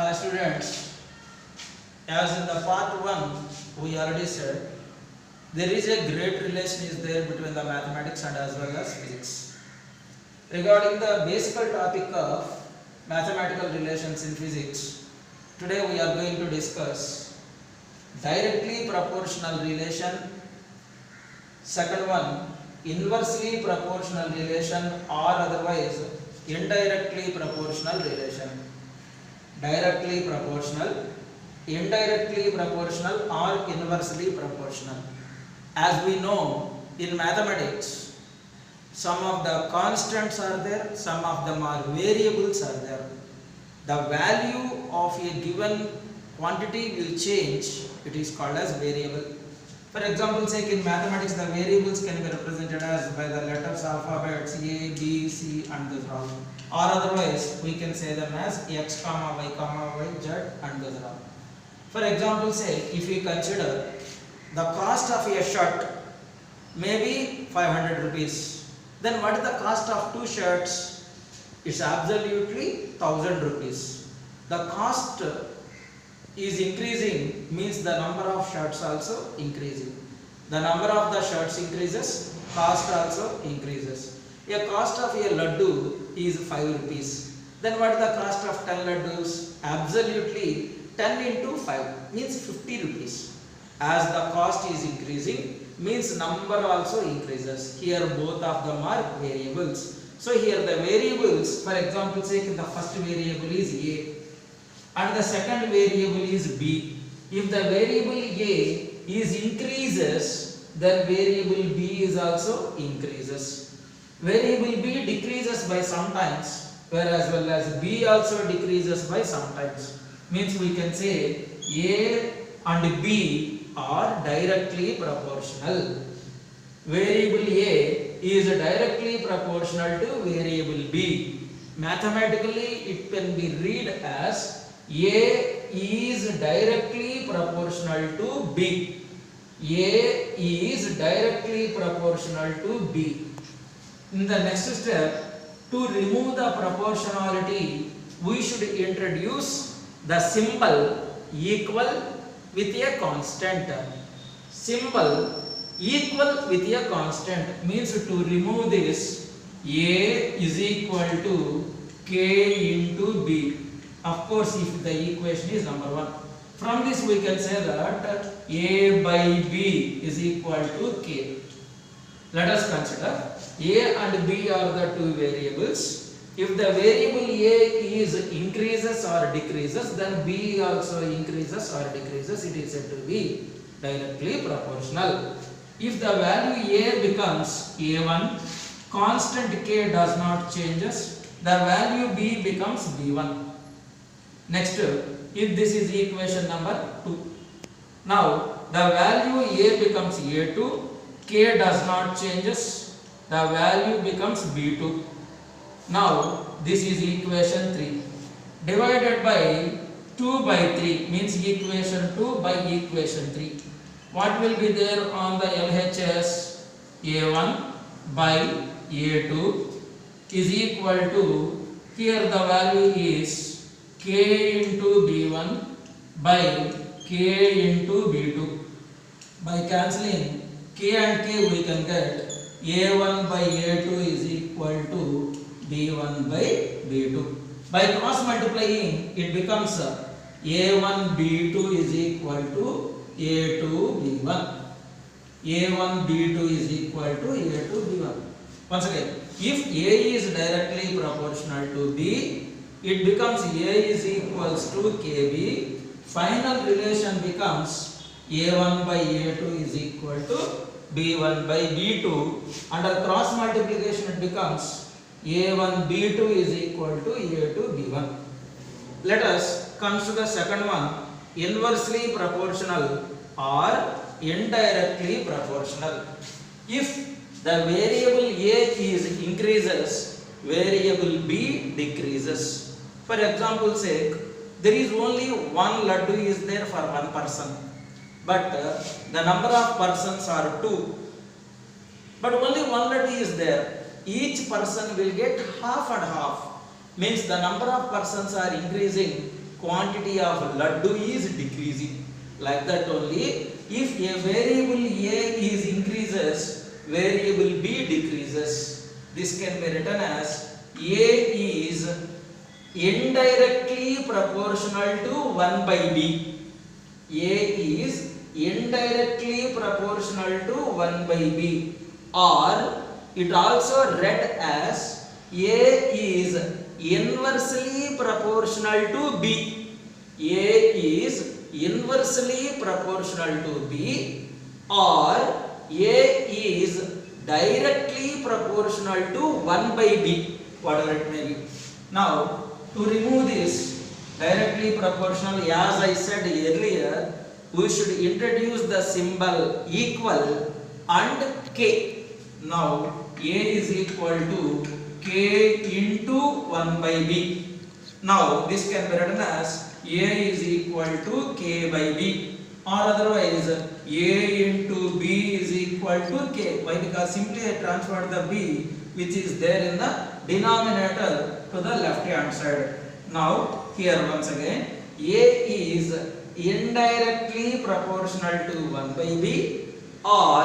Hi students, as in the part 1 we already said there is a great relation is there between the mathematics and as well as physics. Regarding the basic topic of mathematical relations in physics, today we are going to discuss directly proportional relation, second one inversely proportional relation or otherwise indirectly proportional relation. Directly proportional, indirectly proportional or inversely proportional. As we know in mathematics, some of the constants are there, some of them are variables are there. The value of a given quantity will change, it is called as variable. For example, say in mathematics the variables can be represented as by the letters alphabets A, B, C and those all. Or otherwise we can say them as x, y, z and those all. For example, say if we consider the cost of a shirt may be 500 rupees, then what is the cost of two shirts? It's absolutely 1000 rupees. The cost is increasing means the number of shirts also increasing. The number of the shirts increases, cost also increases. A cost of a laddu is 5 rupees. Then what is the cost of 10 laddus? Absolutely 10 into 5 means 50 rupees. As the cost is increasing means number also increases. Here both of them are variables. So here the variables, for example, say the first variable is A and the second variable is B. If the variable A is increases, then variable B is also increases. Variable B decreases by sometimes, whereas well as B also decreases by sometimes. Means we can say A and B are directly proportional. Variable A is directly proportional to variable B. Mathematically it can be read as A is directly proportional to B. A is directly proportional to B. In the next step, to remove the proportionality, we should introduce the symbol equal with a constant. Symbol equal with a constant means to remove this A is equal to K into B. Of course, if the equation is number 1. From this we can say that A by B is equal to K. Let us consider A and B are the two variables. If the variable A is increases or decreases, then B also increases or decreases. It is said to be directly proportional. If the value A becomes A1, constant K does not changes, the value B becomes B1. Next, if this is equation number 2. Now, the value A becomes A2, K does not changes, the value becomes B2. Now, this is equation 3. Divided by 2 by 3 means equation 2 by equation 3. What will be there on the LHS? A1 by A2 is equal to, here the value is K into B1 by K into B2. By cancelling K and K we can get A1 by A2 is equal to B1 by B2. By cross multiplying it becomes A1 B2 is equal to A2 B1. A1 B2 is equal to A2 B1. Once again, if A is directly proportional to B, it becomes A is equals to KB. Final relation becomes A1 by A2 is equal to B1 by B2. Under cross multiplication it becomes A1 B2 is equal to A2 B1. Let us come to the second one, inversely proportional or indirectly proportional. If the variable A is increases, variable B decreases. For example sake, there is only one laddu is there for one person, but the number of persons are 2. But only one laddu is there. Each person will get half and half. Means the number of persons are increasing, quantity of laddu is decreasing. Like that only, if a variable A is increases, variable B decreases. This can be written as A is indirectly proportional to 1 by B. A is indirectly proportional to 1 by B, or it also read as A is inversely proportional to B. A is inversely proportional to B, or A is directly proportional to 1 by B, whatever it may be. Now, to remove this directly proportional, as I said earlier, we should introduce the symbol equal and K. Now, A is equal to K into 1 by B. Now, this can be written as A is equal to K by B, or otherwise A into B is equal to K. Why? Because simply I transferred the B which is there in the denominator to the left hand side. Now, here once again, A is indirectly proportional to 1 by B, or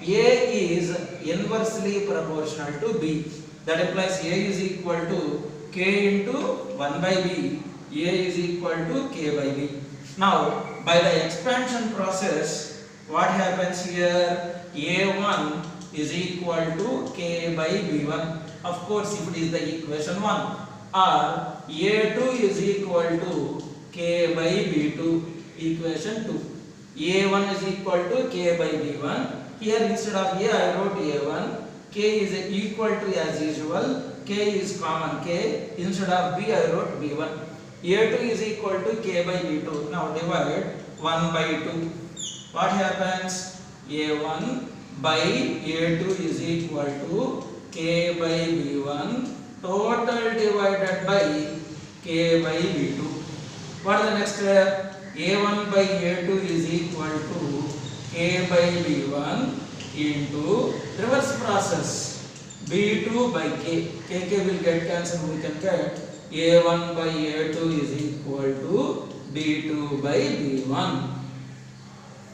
A is inversely proportional to B. That implies A is equal to K into 1 by B. A is equal to K by B. Now, by the expansion process, what happens here? A1 is equal to K by B1. Of course, if it is the equation 1. Or A2 is equal to K by B2, equation 2. A1 is equal to K by B1. Here instead of A, I wrote A1. K is equal to, as usual, K is common K. Instead of B, I wrote B1. A2 is equal to K by B2. Now divide 1 by 2. What happens? A1 by A2 is equal to K by B1 total divided by K by B2. What is the next step? A1 by A2 is equal to K by B1 into reverse process B2 by K. K will get cancelled. We can get A1 by A2 is equal to B2 by B1.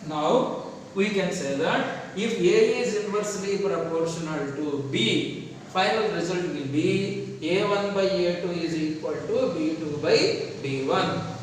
Now we can say that if A is inversely proportional to B, final result will be A1 by A2 is equal to B2 by B1.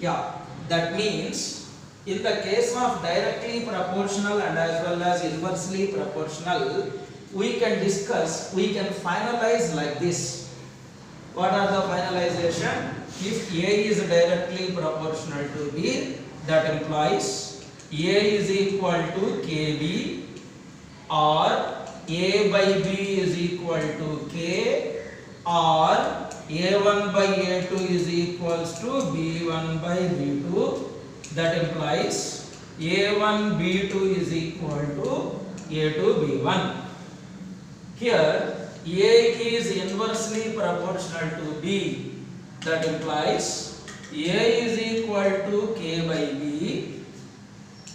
Yeah, that means in the case of directly proportional and as well as inversely proportional, we can finalize like this. What are the finalization? If A is directly proportional to B, that implies A is equal to KB, or A by B is equal to K, or A1 by A2 is equals to B1 by B2. That implies A1 B2 is equal to A2 B1. Here A is inversely proportional to B. That implies A is equal to K by B.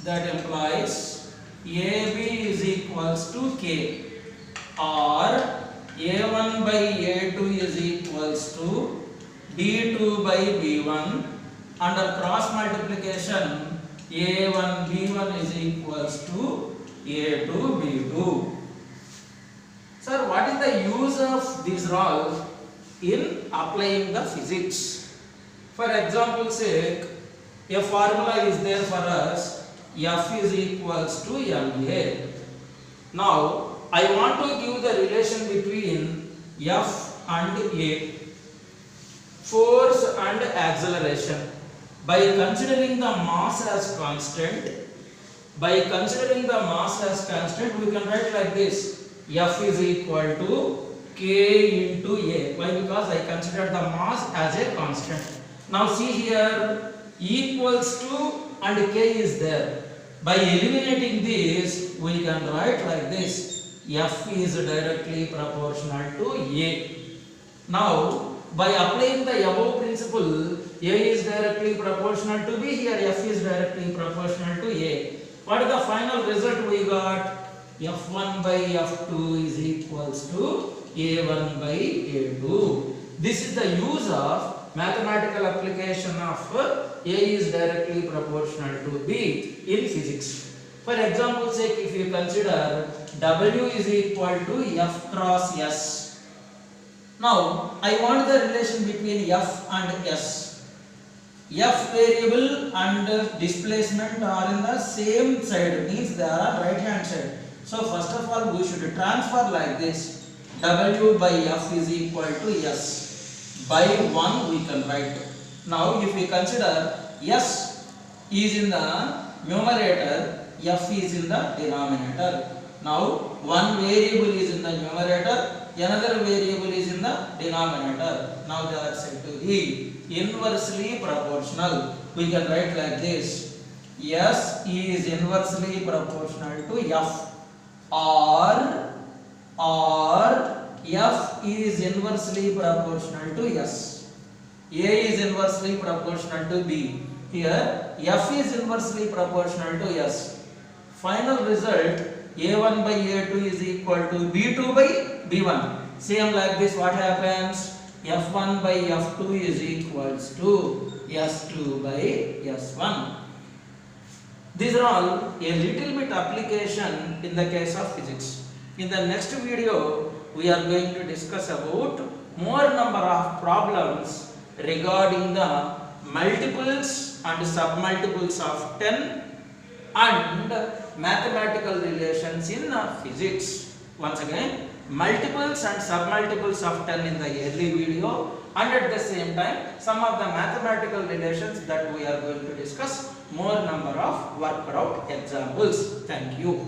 That implies AB is equals to K, or A1 by A2 is equals to B2 by B1. Under cross multiplication, A1 B1 is equals to A2 B2. Sir, what is the use of this rule in applying the physics? For example sake, a formula is there for us, F is equals to ma. Now, I want to give the relation between F and A, force and acceleration. By considering the mass as constant, we can write like this: F is equal to K into A. Why? Because I considered the mass as a constant. Now see here, equals to and K is there. By eliminating this, can write like this. F is directly proportional to A. Now, by applying the above principle, A is directly proportional to B, here F is directly proportional to A. What is the final result we got? F1 by F2 is equals to A1 by A2. This is the use of mathematical application of A is directly proportional to B in physics. For example sake, if you consider W is equal to F cross S. Now, I want the relation between F and S. F variable and displacement are in the same side, means they are on right hand side. So, first of all, we should transfer like this. W by F is equal to S. By 1 we can write. Now, if we consider S is in the numerator, F is in the denominator. Now, one variable is in the numerator, another variable is in the denominator. Now, they are said to be inversely proportional. We can write like this. S is inversely proportional to F, or F is inversely proportional to S. A is inversely proportional to B. Here, F is inversely proportional to S. Final result, A1 by A2 is equal to B2 by B1. Same like this, what happens? F1 by F2 is equals to S2 by S1. These are all a little bit application in the case of physics. In the next video, we are going to discuss about more number of problems regarding the multiples and submultiples of 10 and mathematical relations in physics. Once again, multiples and submultiples of 10 in the early video, and at the same time some of the mathematical relations that we are going to discuss, more number of worked out examples. Thank you.